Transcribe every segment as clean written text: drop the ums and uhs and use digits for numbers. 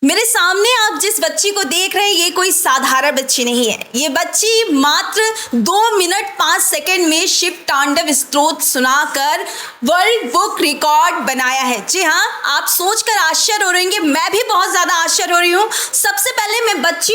मेरे सामने आप जिस बच्ची को देख रहे हैं ये कोई साधारण बच्ची नहीं है। ये बच्ची मात्र 2 मिनट 5 सेकंड में शिव तांडव स्तोत्र सुनाकर वर्ल्ड बुक रिकॉर्ड बनाया है। जी हाँ, आप सोचकर आश्चर्य हो रहे होंगे, मैं भी बहुत ज़्यादा आश्चर्य हो रही हूँ। सबसे पहले मैं बच्ची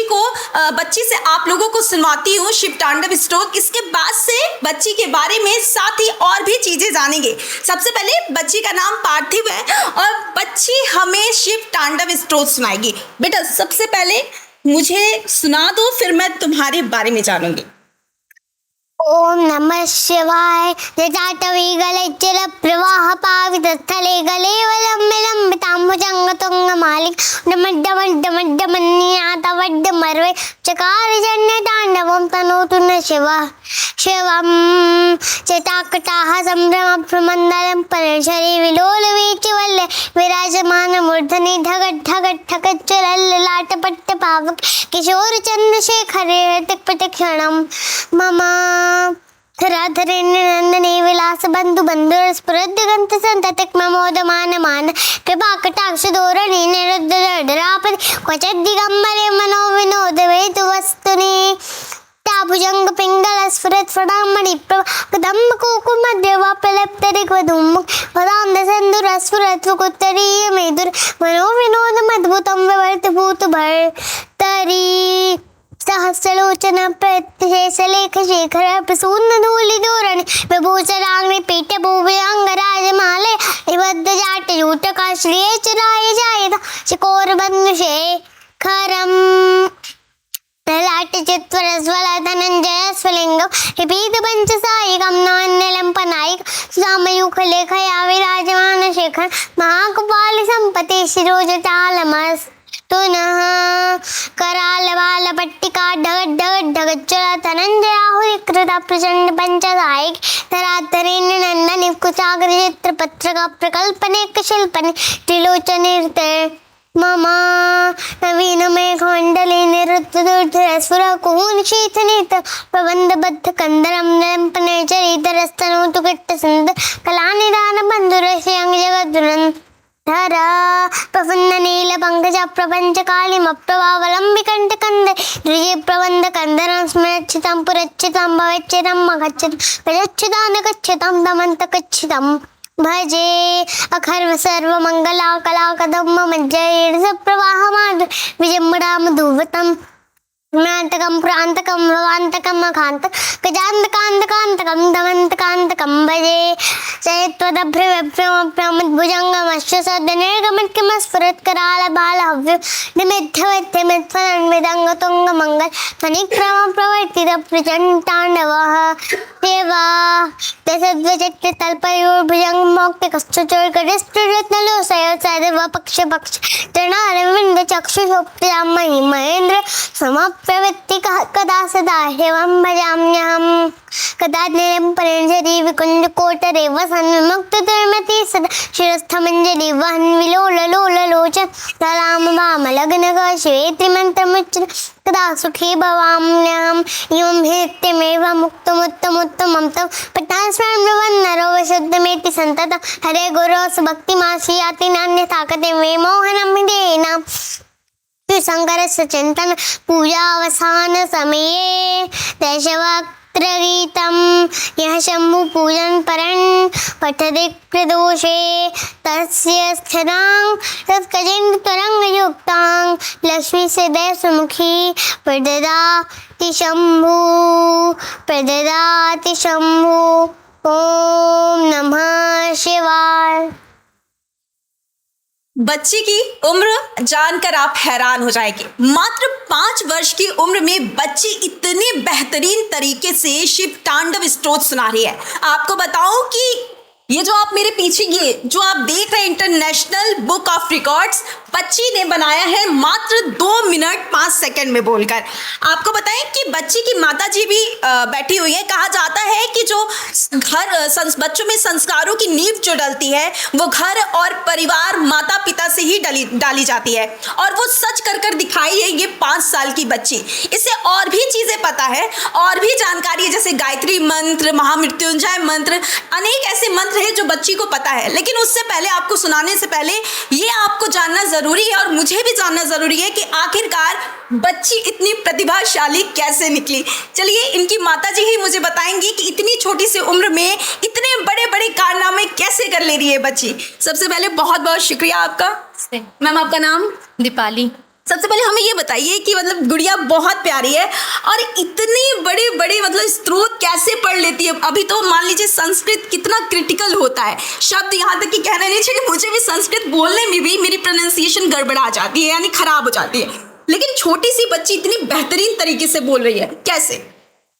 से आप लोगों को सुनवाती हूँ शिव तांडव स्तोत्र। इसके बाद से बच्ची के बारे में साथ ही और भी चीज़ें जानेंगे। सबसे पहले बच्ची का नाम पार्थिव है और बच्ची हमें शिव तांडव स्तोत्र सुनाएगी। बेटा सबसे पहले मुझे सुना दो, फिर मैं तुम्हारे बारे में जानूंगी। ओम नमः शिवाय। जटाटवी गले चिर प्रवाह पावित स्थले गले लंबिताम्बुजंग मालिक डमड्डमड्डमन्यातवड्डमर्वे चकार जन्य तांडवं तनोतु न शिवः शिवं चटाकटाः संभ्रम प्रमंडलं परशरी विलोलवीचिवल्ले विराजमान मूर्धनि धगट धगट ठकच्चलल्लाट पट्ट पावक किशोर चंद्रशेखरे प्रतिक्षणं मम धराधरेन्द्रनंदने विलास बंधु बंधुर स्फुरद्गंत संततिक ममोदमान मान कृपा कटाक्ष धोरणी निरुद्धरापद क्वचित् दिगंबरे मनो विनोद वेतु वस्तुनि भुजंग पिंगल स्फुरत फडामणि कदम्ब कुकुम देवा प्रलप्तरिक वधूमुख वदाम दसंदुर स्फुरत कुत्तरीय मेदुर मनो विनोद मद्भुतम विवर्त भूत भर्तरी सहस्रलोचन प्रत्यशेषलेख शेखर प्रसून्न धूलि धोरण विभूषराग्नि पीठ भूवि अंगराजमाले निबद्ध जाट जूटका श्रिये चराय जायता शिकोर बंधु शेखरम लाट चित्वर स्वल धनंजय स्वलिंगम हिपीत पंचसायिकम नान्यलंपनायक सामयूख लेखया विराजमान शेखर महाकपाल संपति शिरोजटालमस तुनः कराल बाल पट्टिका ढगट ढगट ढगट चला धनंजय आहुति कृता प्रचंड पंचसायिक धराधरेन्द्र नंदन कुचाग्र चित्र पत्रक प्रकल्पने शिल्पने त्रिलोचन मम नवीन मेघमंडले निरुद्धुर कुहून शीतनीत प्रबंधबद्ध कंदरम निलंपने चरितरस्तनोतु गिट्ट सुंदर कलानिदान बंधुरश्यंग जगद्दुरन धरा प्रफुन्न नील पंकज प्रपंच कालिम प्रभावलंबि कंठ कंद द्विजे प्रबंध कंदरं स्मरच्छितं पुरच्छितं भवेच्छितं मगच्छितं गच्छितान गच्छितं दमंत गच्छितं भजे अखर्व सर्व मंगला कला कदम मज्जैर प्रवाह मार्ग विजंबड़ा मधुवतम नाटकम प्रांतकम भवांतकम अखांत गजांतकांतकांतकम दमंतकांतकम भजे चैत्वदभ्रमद्भुजंगमश्वसदनिर्गमत्किम स्फुरत् कराल बाल हव्य निमिद्धवत्यमित्फलन्विदंग तुंग मंगल फनिक्रम प्रवर्तित प्रचंड तांडवः देवा दशद्वचक्र तल्पयोर्भुजंग मोक्ति कस्तुचोर करिष्ठरत्नलोसयो सदैव पक्ष पक्ष तृणारविंद चक्षुषोक्तियां महि महेंद्र समप्रवृत्ति कदा सदा हेवं भजाम्यहम् कदा निरंपरेंजरी विकुंज कोटरे वसन विमुक्त दुर्मति सदा शिरस्थमंजलि वहन विलोल लोल लोचन तलाम वाम लग्न शिवे त्रिमंत्रमुच्चन कदा सुखी भवाम्यहम् एवं हित्यमेव मुक्तमुत्तमुत्तमं तव पठास्मरण नरो वशुद्धमेति संतत हरे गुरो भक्तिमासी याति नान्यथा कते वे मोहनं विदेना शंकर चिंतन पूजा अवसान समये दशवक्त्रगीतं यह शंभु पूजन परं पठति प्रदोषे तस्य स्थिरां तत्कजिन तरंग युक्तां लक्ष्मी से दैसमुखी प्रददाति शंभु ओम नमः शिवाय। बच्ची की उम्र जानकर आप हैरान हो जाएंगे। मात्र 5 वर्ष की उम्र में बच्ची इतने बेहतरीन तरीके से शिव तांडव स्तोत्र सुना रही है। आपको बताऊं कि ये जो आप मेरे पीछे ये जो आप देख रहे हैं इंटरनेशनल बुक ऑफ रिकॉर्ड्स बच्ची ने बनाया है मात्र 2 मिनट 5 सेकंड में बोलकर। आपको बताएं कि बच्ची की माता जी भी बैठी हुई है। कहा जाता है कि जो बच्चों में संस्कारों की नींव जो डलती है वो घर और परिवार माता पिता से ही डाली जाती है, और वो सच कर दिखाई है ये 5 साल की बच्ची। इसे और भी चीज़ें पता है और भी जानकारी है, जैसे गायत्री मंत्र, महामृत्युंजय मंत्र, अनेक ऐसे मंत्र है जो बच्ची को पता है। लेकिन उससे पहले आपको सुनाने से पहले ये आपको जानना ज़रूरी है और मुझे भी जानना ज़रूरी है कि आखिरकार बच्ची इतनी प्रतिभाशाली कैसे निकली। चलिए इनकी माताजी ही मुझे बताएंगी कि इतनी छोटी सी उम्र में इतने बड़े बड़े कारनामे कैसे कर ले रही है बच्ची। सबसे पहले बहुत बहुत शुक्रिया आपका। मैम आपका नाम? दीपाली। सबसे पहले हमें ये बताइए कि मतलब गुड़िया बहुत प्यारी है और इतनी बड़े बड़े मतलब स्रोत कैसे पढ़ लेती है। अभी तो मान लीजिए संस्कृत कितना क्रिटिकल होता है, शब्द यहाँ तक कि कहना नहीं चाहिए, मुझे भी संस्कृत बोलने में भी मेरी प्रोनाउंसिएशन गड़बड़ा जाती है, यानी खराब हो जाती है, लेकिन छोटी सी बच्ची इतनी बेहतरीन तरीके से बोल रही है, कैसे?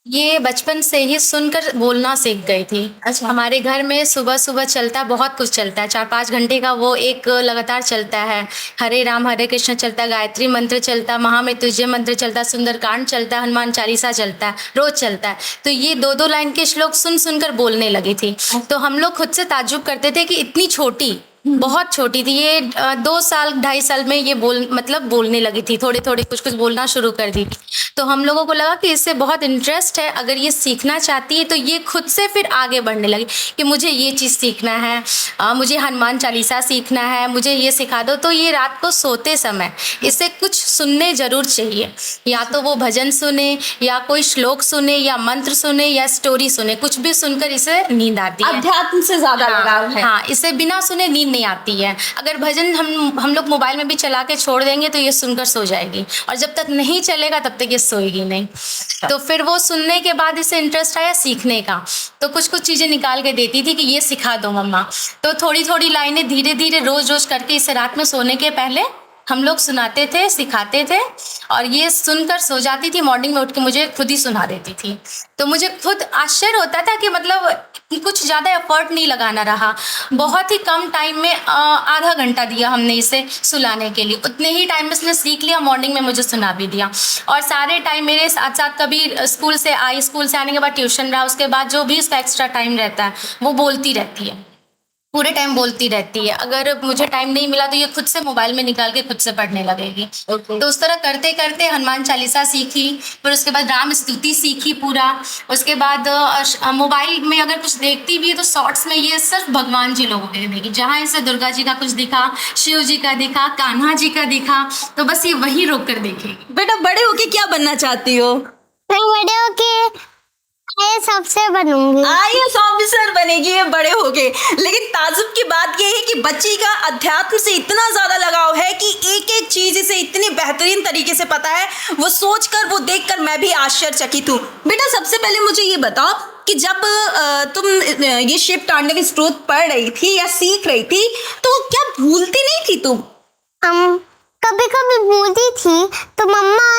ये बचपन से ही सुनकर बोलना सीख गई थी। अच्छा। हमारे घर में सुबह सुबह चलता, बहुत कुछ चलता है, 4-5 घंटे का वो एक लगातार चलता है। हरे राम हरे कृष्ण चलता, गायत्री मंत्र चलता, महामृत्युंजय मंत्र चलता, सुंदरकांड चलता, हनुमान चालीसा चलता है, रोज चलता है। तो ये 2-2 लाइन के श्लोक सुन सुनकर बोलने लगी थी। तो हम लोग खुद से ताज्जुब करते थे कि इतनी छोटी, बहुत छोटी थी ये, 2 साल 2.5 साल में ये बोलने लगी थी, थोड़े थोड़े कुछ कुछ बोलना शुरू कर दी थी। तो हम लोगों को लगा कि इससे बहुत इंटरेस्ट है, अगर ये सीखना चाहती है तो ये खुद से फिर आगे बढ़ने लगी कि मुझे ये चीज़ सीखना है, मुझे हनुमान चालीसा सीखना है, मुझे ये सिखा दो। तो ये रात को सोते समय इसे कुछ सुनने ज़रूर चाहिए, या तो वो भजन सुने या कोई श्लोक सुने या मंत्र सुने या स्टोरी सुने, कुछ भी सुनकर इसे नींद आती है। अध्यात्म से ज़्यादा लगाव है। हाँ, इसे बिना सुने नींद नहीं आती है। अगर भजन हम लोग मोबाइल में भी चला के छोड़ देंगे तो ये सुनकर सो जाएगी, और जब तक नहीं चलेगा तब तक ये सोएगी नहीं। तो फिर वो सुनने के बाद इसे इंटरेस्ट आया सीखने का, तो कुछ कुछ चीज़ें निकाल के देती थी कि ये सिखा दो मम्मा। तो थोड़ी थोड़ी लाइनें धीरे धीरे रोज रोज करके इसे रात में सोने के पहले हम लोग सुनाते थे, सिखाते थे, और ये सुनकर सो जाती थी। मॉर्निंग में उठ के मुझे खुद ही सुना देती थी। तो मुझे खुद आश्चर्य होता था कि मतलब कुछ ज़्यादा एफर्ट नहीं लगाना रहा, बहुत ही कम टाइम में आधा घंटा दिया हमने इसे सुलाने के लिए, उतने ही टाइम में इसने सीख लिया, मॉर्निंग में मुझे सुना भी दिया। और सारे टाइम मेरे साथ साथ कभी स्कूल से आने के बाद ट्यूशन रहा, उसके बाद जो भी इसका एक्स्ट्रा टाइम रहता है वो बोलती रहती है, पूरे टाइम बोलती रहती है। अगर मुझे टाइम नहीं मिला तो ये खुद से मोबाइल में निकाल के खुद से पढ़ने लगेगी। तो उस तरह करते करते हनुमान चालीसा सीखी, फिर उसके बाद राम स्तुति सीखी पूरा। उसके बाद मोबाइल में अगर कुछ देखती भी है तो शॉर्ट्स में ये सिर्फ भगवान जी लोगों के देखेगी, जहाँ इसे दुर्गा जी का कुछ दिखा, शिव जी का दिखा, कान्हा जी का दिखा, तो बस ये वही रोक कर देखेगी। बेटा बड़े होके क्या बनना चाहती हो? मैं बड़े होके IAS अफसर बनूंगी। IAS ऑफिसर बनेगी ये बड़े होके। लेकिन ताजुब की बात ये है कि बच्ची का अध्यात्म से इतना ज्यादा लगाव है कि एक एक चीज इसे इतनी बेहतरीन तरीके से पता है, वो सोचकर वो देखकर मैं भी आश्चर्यचकित हूँ। बेटा सबसे पहले मुझे ये बताओ कि जब तुम ये शिव तांडव स्तोत्र पढ़ रही थी या सीख रही थी तो क्या भूलती नहीं थी तुम? हम कभी कभी भूलती थी तो मम्मा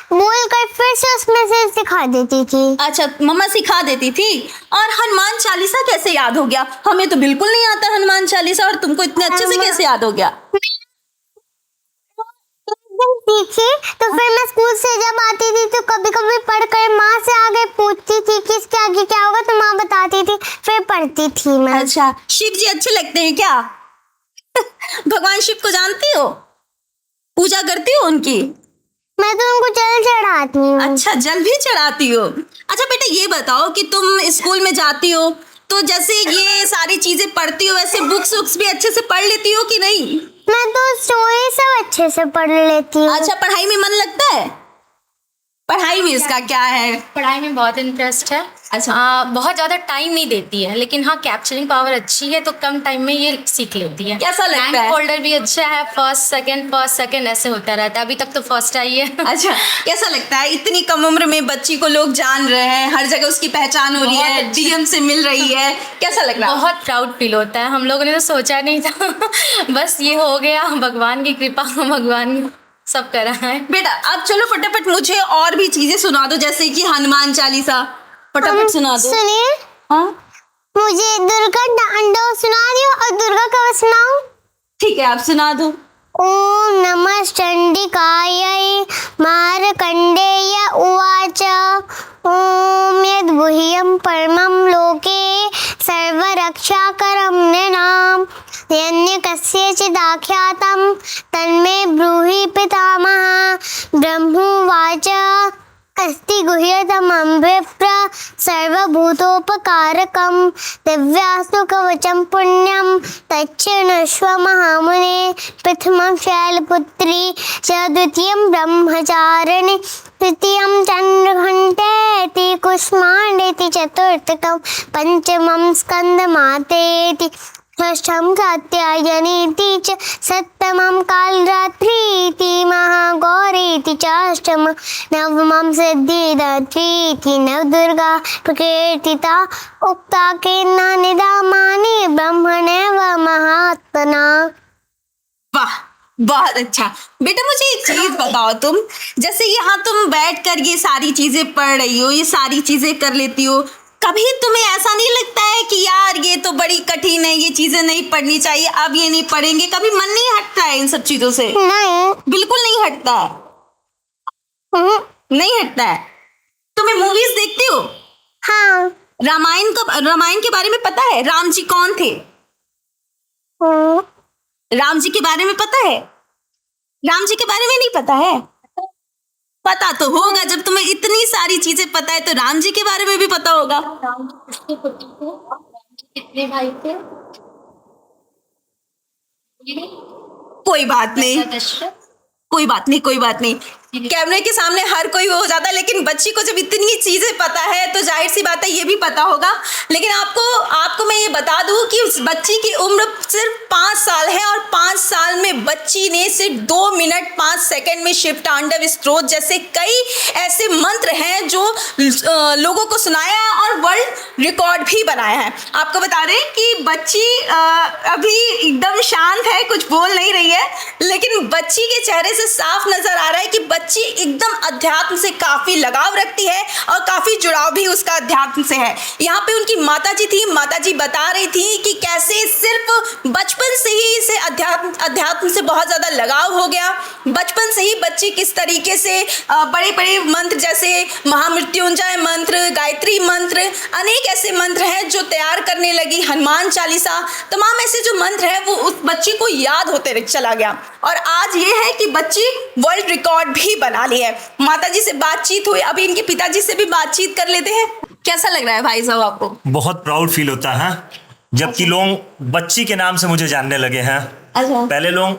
बोलकर फिर से उसमें से सिखा देती थी। अच्छा, मम्मा सिखा देती थी। और हनुमान चालीसा कैसे याद हो गया? हमें तो बिल्कुल नहीं आता हनुमान चालीसा, और तुमको इतने अच्छे से कैसे याद हो गया? सीखी तो फिर मैं स्कूल से जब आती थी तो कभी कभी पढ़कर माँ से आगे पूछती थी कि इसके आगे क्या होगा, तो माँ बताती थी, फिर पढ़ती थी मैं। अच्छा, शिव जी अच्छे लगते हैं क्या? भगवान शिव को जानती हो? पूजा करती हो उनकी? मैं तो उनको जल चढ़ाती हूँ। अच्छा, जल भी चढ़ाती हो। अच्छा बेटा ये बताओ कि तुम स्कूल में जाती हो तो जैसे ये सारी चीजें पढ़ती हो, वैसे बुक्स भी अच्छे से पढ़ लेती हो कि नहीं? मैं तो स्टोरी सब अच्छे से पढ़ लेती हूँ। अच्छा, पढ़ाई में मन लगता है? पढ़ाई में इसका क्या है? पढ़ाई में बहुत इंटरेस्ट है। अच्छा। बहुत ज़्यादा टाइम नहीं देती है, लेकिन हाँ कैप्चरिंग पावर अच्छी है, तो कम टाइम में ये सीख लेती है। कैसा लगता है? रैंक होल्डर भी अच्छा है, फर्स्ट सेकंड ऐसे होता रहता है। अभी तक तो फर्स्ट आई है। अच्छा, कैसा लगता है इतनी कम उम्र में बच्ची को लोग जान रहे हैं, हर जगह उसकी पहचान हो रही है, DM से मिल रही है, कैसा लग रहा है? बहुत प्राउड फील होता है। हम लोगों ने तो सोचा नहीं था। बस ये हो गया, भगवान की कृपा, भगवान सब करा है। बेटा अब चलो फटाफट मुझे और भी चीजें सुना दो, जैसे कि हनुमान चालीसा फटाफट सुना दो। सुनिए, हाँ मुझे दुर्गा तांडव सुना दियो और दुर्गा कवच सुनाऊं? ठीक है, आप सुना दो। ओम नमः चंडिकायै मार्कंडेय उवाच ओम यद्गुह्यं परमं लोके सर्वरक्षाकरं नृणां यन्य कस्यचिदाख्यातं तन्मे ब्रूहि पितामह। ब्रह्मोवाच अस्ति गुह्यतमं विप्र सर्वभूतोपकारकं दिव्यास्तु कवचं पुण्यं तच्छृणुष्व महामुने प्रथमं शैलपुत्री च द्वितीयं ब्रह्मचारिणी तृतीयं चन्द्रघण्टेति कुष्माण्डेति चतुर्थकं पंचमं स्कन्दमातेति षष्ठं कात्यायनीति च सप्तमं कालरात्रीति महागौरीति च अष्टमं नवमं सिद्धिदात्रीति नवदुर्गा प्रकीर्तिता उक्ता केना निदामानि ब्रह्मणैव महात्मना। वाह, बहुत अच्छा। बेटा मुझे एक चीज बताओ, तुम जैसे यहाँ तुम बैठकर ये सारी चीजें पढ़ रही हो, ये सारी चीजें कर लेती हो, कभी तुम्हें ऐसा नहीं लगता है कि यार ये तो बड़ी कठिन है, ये चीजें नहीं पढ़नी चाहिए, अब ये नहीं पढ़ेंगे? कभी मन नहीं हटता है इन सब चीजों से? नहीं, बिल्कुल नहीं हटता है। नहीं हटता है। तुम्हें मूवीज देखते हो? हाँ। रामायण के बारे में पता है? राम जी कौन थे? राम जी के बारे में पता है? राम जी के बारे में नहीं पता है? पता तो होगा, जब तुम्हें इतनी सारी चीजें पता है तो राम जी के बारे में भी पता होगा। कितने भाई थे? कोई बात नहीं, कोई बात नहीं, कोई बात नहीं। कैमरे के सामने हर कोई हो जाता है, लेकिन बच्ची को जब इतनी चीजें पता है तो जाहिर सी बात है ये भी पता होगा। लेकिन आपको मैं ये बता दूं कि उस बच्ची की उम्र सिर्फ 5 साल है और 5 साल में बच्ची ने सिर्फ 2 मिनट 5 सेकंड में शिव तांडव स्तोत्र जैसे कई ऐसे मंत्र हैं जो लोगों को सुनाया है और वर्ल्ड रिकॉर्ड भी बनाया है। आपको बता दें कि बच्ची अभी एकदम शांत है, कुछ बोल नहीं रही है, लेकिन बच्ची के चेहरे से साफ नजर आ रहा है कि बच्ची एकदम अध्यात्म से काफी लगाव रखती है और काफी जुड़ाव भी उसका अध्यात्म से है। यहाँ पे उनकी माताजी थी, माताजी बता रही थी कि कैसे सिर्फ बचपन से ही इसे अध्यात्म से बहुत ज्यादा लगाव हो गया। बचपन से ही बच्ची किस तरीके से बड़े बड़े मंत्र जैसे महामृत्युंजय मंत्र, गायत्री मंत्र, अनेक ऐसे मंत्र हैं जो तैयार करने लगी, हनुमान चालीसा, तमाम ऐसे जो मंत्र हैं वो उस बच्ची को याद होते चला गया। और आज ये है कि बच्ची वर्ल्ड रिकॉर्ड भी बना ली है। माताजी से बातचीत हुई, अभी इनके पिताजी से भी बातचीत कर लेते हैं। कैसा लग रहा है भाई साहब आपको? बहुत प्राउड फील होता है, जबकि लोग बच्ची के नाम से मुझे जानने लगे हैं। पहले लोग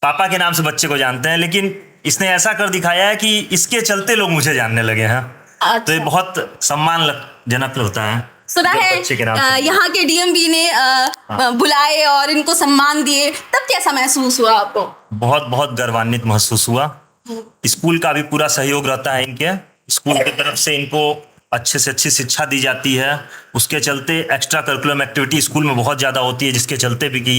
पापा के नाम से बच्चे को जानते हैं, लेकिन इसने ऐसा कर दिखाया है कि इसके चलते लोग मुझे जानने लगे हैं। तो ये बहुत सम्मानजनक होता है। सुना है यहाँ के डीएमबी ने बुलाए और इनको सम्मान दिए, तब कैसा महसूस हुआ आपको? बहुत बहुत गर्वान्वित महसूस हुआ। स्कूल का भी पूरा सहयोग रहता है इनके, स्कूल की तरफ से इनको अच्छे से अच्छी शिक्षा दी जाती है। उसके चलते एक्स्ट्रा करिकुलम एक्टिविटी स्कूल में बहुत ज़्यादा होती है, जिसके चलते भी कि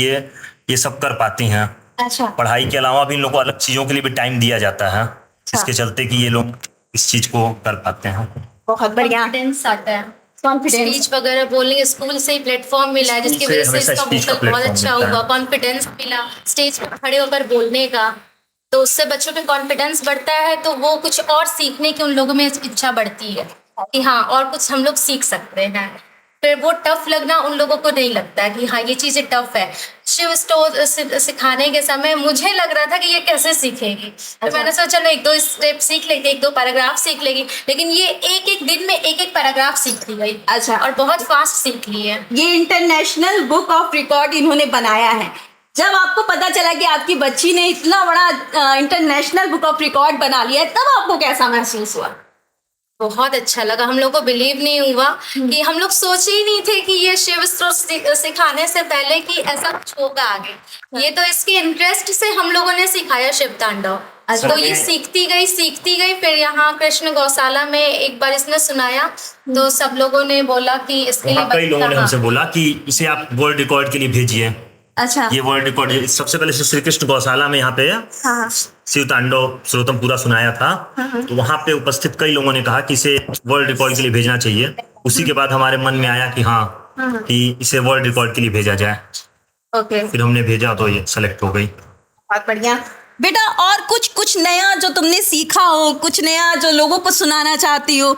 ये सब कर पाती हैं। अच्छा। पढ़ाई के अलावा भी इन लोगों को अलग चीज़ों के लिए भी टाइम दिया जाता है, जिसके चलते कि ये लोग इस चीज़ को कर पाते हैं। बहुत बढ़िया। कॉन्फिडेंस आता है, स्पीच वगैरह बोलने, स्कूल से ही प्लेटफॉर्म मिला है जिसकी वजह से इसका वोकल बहुत अच्छा हुआ, कॉन्फिडेंस मिला स्टेज पर खड़े होकर बोलने का, तो उससे बच्चों में कॉन्फिडेंस बढ़ता है, तो वो कुछ और सीखने की उन लोगों में इच्छा बढ़ती है कि हाँ और कुछ हम लोग सीख सकते हैं। फिर वो टफ लगना उन लोगों को नहीं लगता है कि हाँ ये चीज़ें टफ है। शिव स्तोत्र सिखाने के समय मुझे लग रहा था कि ये कैसे सीखेगी, तो मैंने सोचा चलो 1-2 स्टेप सीख लेगी, 1-2 पैराग्राफ सीख लेगी, लेकिन ये एक दिन में एक पैराग्राफ सीख ली गई। अच्छा। और बहुत फास्ट सीख ली है। ये इंटरनेशनल बुक ऑफ रिकॉर्ड इन्होंने बनाया है। जब आपको पता चला कि आपकी बच्ची ने इतना बड़ा इंटरनेशनल बुक ऑफ रिकॉर्ड बना लिया है, तब आपको कैसा महसूस हुआ? बहुत अच्छा लगा। हम लोग को बिलीव नहीं हुआ कि हम लोग सोचे ही नहीं थे कि ये शिव स्तोत्र सिखाने से पहले कि ऐसा कुछ होगा आगे। ये तो इसके इंटरेस्ट से हम लोगों ने सिखाया शिव तांडव। तो ये सीखती गई। फिर यहाँ कृष्ण गौशाला में एक बार इसने सुनाया, तो सब लोगों ने बोला कि इसके लिए कई लोगों ने हमसे बोला कि इसे आप वर्ल्ड रिकॉर्ड के लिए भेजिए। अच्छा। ये वर्ल्ड रिकॉर्ड सबसे पहले श्री कृष्ण गौशाला में यहाँ पे शिव तांडव श्रोतम पूरा सुनाया था, तो वहाँ पे उपस्थित कई लोगों ने कहा कि इसे वर्ल्ड रिकॉर्ड के लिए भेजना चाहिए। उसी के बाद हमारे मन में आया कि हाँ कि इसे वर्ल्ड रिकॉर्ड के लिए भेजा जाए। ओके। फिर हमने भेजा तो ये सेलेक्ट हो गई। बहुत बढ़िया। बेटा और कुछ नया जो तुमने सीखा हो, कुछ नया जो लोगों को सुनाना चाहती हो?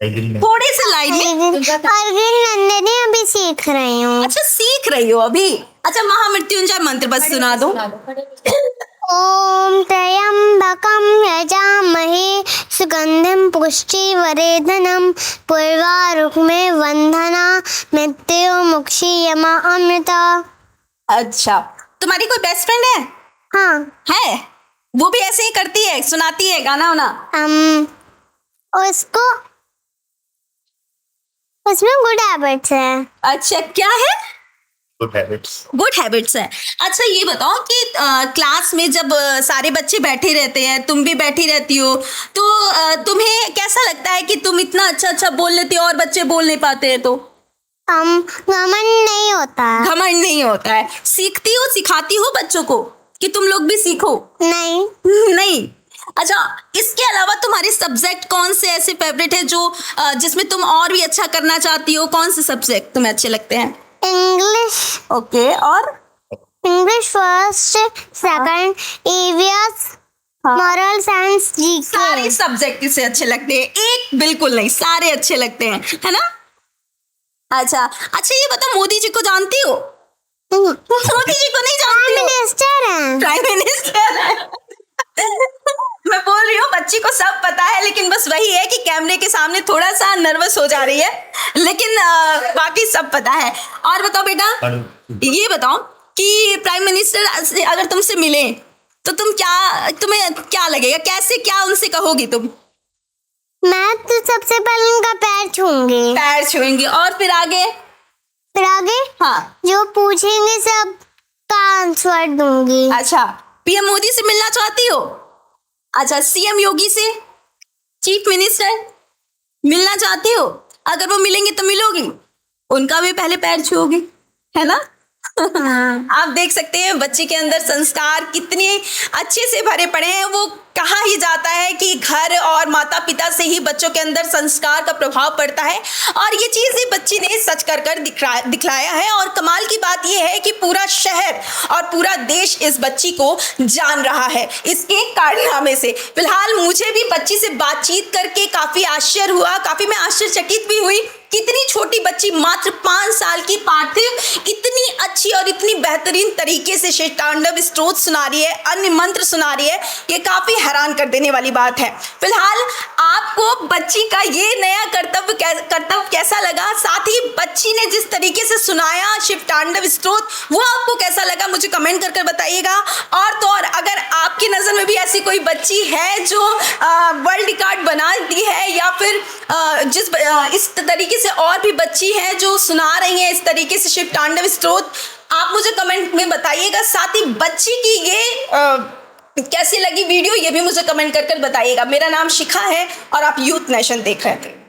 थोड़ी सी लाइन में। नंदिनी अभी सीख रही हूँ। अच्छा, सीख रही हो अभी? अच्छा, महामृत्युंजय मंत्र बस सुना दो। ओम त्र्यंबकं यजामहे सुगंधिं पुष्टिवर्धनम् पूर्वारुकमे वंदना मृत्युमुक्षीयमा अमृता। अच्छा, तुम्हारी कोई बेस्ट फ्रेंड है? हाँ है? वो भी ऐसे ही करती है, सुनाती है गाना वाना? उसको उसमें गुड हैबिट्स है। अच्छा, क्या है? Good habits. गुड हैबिट्स है। अच्छा ये बताओ कि क्लास में जब सारे बच्चे बैठे रहते हैं, तुम भी बैठी रहती हो, तो तुम्हें कैसा लगता है कि तुम इतना अच्छा अच्छा बोल लेती हो और बच्चे बोल नहीं पाते हैं? तो घमंड नहीं होता है। घमंड नहीं होता है। सीखती हो, सिखाती हो बच्चों को कि तुम लोग भी सीखो? नहीं। नहीं। अच्छा, इसके अलावा तुम्हारे सब्जेक्ट कौन से ऐसे फेवरेट है जो जिसमें तुम और भी अच्छा करना चाहती हो? कौन से सब्जेक्ट तुम्हें अच्छे लगते हैं? इंग्लिश। ओके, और? English first, second EVS, moral science, GK. सारे सब्जेक्ट से अच्छे लगते हैं? एक बिल्कुल नहीं, सारे अच्छे लगते हैं, है ना? अच्छा अच्छा, ये बताओ, मोदी जी को जानती हो? मोदी जी को नहीं जानती हो? मिनिस्टर हैं। प्राइम मिनिस्टर है। मैं बोल रही हूँ बच्ची को सब पता है, लेकिन बस वही है कि कैमरे के सामने थोड़ा सा नर्वस हो जा रही है, लेकिन बाकी सब पता है। और बताओ बेटा, ये बताओ कि प्राइम मिनिस्टर अगर तुमसे मिले तो तुम्हें क्या लगेगा? कैसे, क्या उनसे कहोगी तुम? मैं तो सबसे पहले उनका पैर छूंगी। पैर छुएंगी, और फिर आगे? फिर आगे हाँ, जो पूछेंगे सब का आंसर दूंगी। अच्छा, पीएम मोदी से मिलना चाहती हो? अच्छा, सीएम योगी से, चीफ मिनिस्टर मिलना चाहती हो? अगर वो मिलेंगे तो मिलोगी? उनका भी पहले पैर छुओगी, है ना? आप देख सकते हैं बच्चे के अंदर संस्कार कितने अच्छे से भरे पड़े हैं। वो कहा ही जाता है कि घर और माता पिता से ही बच्चों के अंदर संस्कार का प्रभाव पड़ता है, और ये चीज़ ये बच्ची ने सच कर कर दिखलाया है। और कमाल की बात ये है कि पूरा शहर और पूरा देश इस बच्ची को जान रहा है इसके कारनामे से। फिलहाल मुझे भी बच्ची से बातचीत करके काफ़ी आश्चर्य हुआ, काफ़ी मैं आश्चर्यचकित भी हुई। कितनी छोटी बच्ची, मात्र 5 साल की पार्थिव, इतनी अच्छी और इतनी बेहतरीन तरीके से शिव तांडव स्तोत्र सुना रही है, अन्य मंत्र सुना रही है। ये काफ़ी हैरान कर देने वाली बात है। फिलहाल आपको बच्ची का ये नया कर्तव्य कैसा लगा? साथ ही बच्ची ने जिस तरीके से सुनाया शिव तांडव स्तोत्र, वो आपको कैसा लगा? मुझे कमेंट कर कर बताइएगा। और तो और, अगर आपकी नज़र में भी ऐसी कोई बच्ची है जो वर्ल्ड रिकॉर्ड बना दी है, या फिर इस तरीके से और भी बच्ची हैं जो सुना रही हैं इस तरीके से शिव तांडव स्तोत्र, आप मुझे कमेंट में बताइएगा। साथ ही बच्ची की ये कैसी लगी वीडियो, ये भी मुझे कमेंट कर कर बताइएगा। मेरा नाम शिखा है और आप यूथ नेशन देख रहे थे।